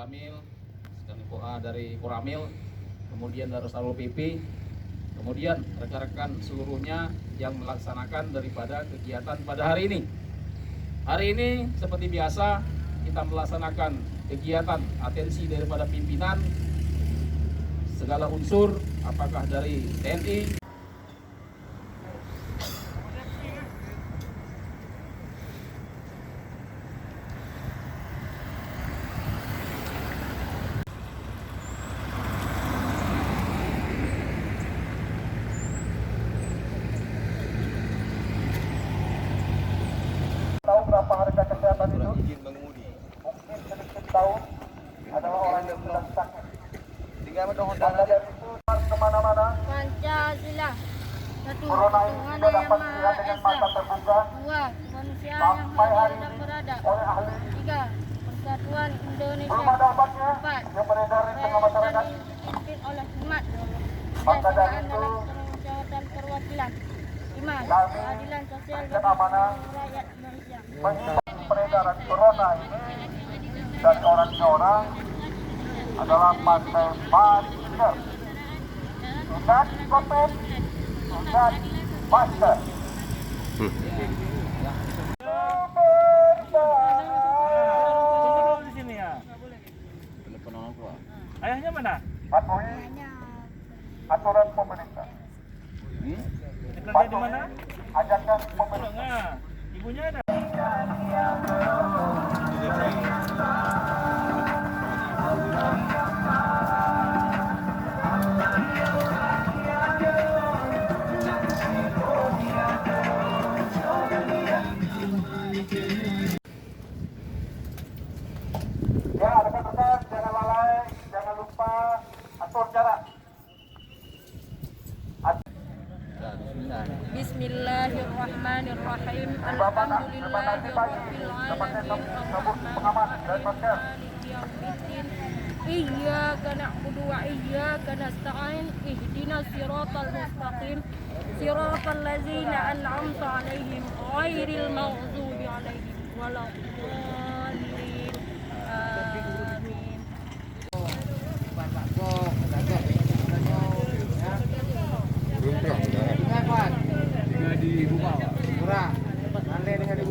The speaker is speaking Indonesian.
Ramil, dari Koramil, kemudian dari Satpol PP, kemudian rekan-rekan seluruhnya yang melaksanakan daripada kegiatan pada hari ini. Hari ini seperti biasa kita melaksanakan kegiatan atensi daripada pimpinan segala unsur, apakah dari TNI, tahu berapa harga kesehatan itu? Izin mengemudi. Mungkin sedikit tahu adalah orang yang sedang sakit. Tinggal maka dari itu kemana-mana. Pancasila. Satu, Corona ini Tuhan tidak yang dapat Maha dilihat dengan Esa. mata terbuka. Dua, manusia yang Sampai hadir hari dan ini beradab. oleh ahli. Tiga, persatuan Indonesia. Belum ada obatnya Empat, yang beredar di tengah masyarakat. dipimpin oleh umat. Maka dari Kejaksaan itu, dalam permusyawaratan perwakilan. Lima, kami keadilan sosial berikan bagi amanah seluruh rakyat Indonesia. menghimbau peredaran corona ini dan orang-orang adalah pakai masker. Ingat COVID, ingat masker. Di sini ya. telepon orang tua. Ayahnya mana? Patuhi aturan pemerintah. Kerja di mana? Ajakan Tolong pemerintah. ah. Ibunya ada. Ya, rekan-rekan, jangan lalai, jangan lupa atur jarak. Bismillahirrahmanirrahim. Alhamdulillahirabbil alamin. Iyyaka na'budu wa iyyaka nasta'in. Ihdinas siratal mustaqim. Siratal ladzina an'amta 'alaihim ghairil maghdubi 'alaihim waladdallin.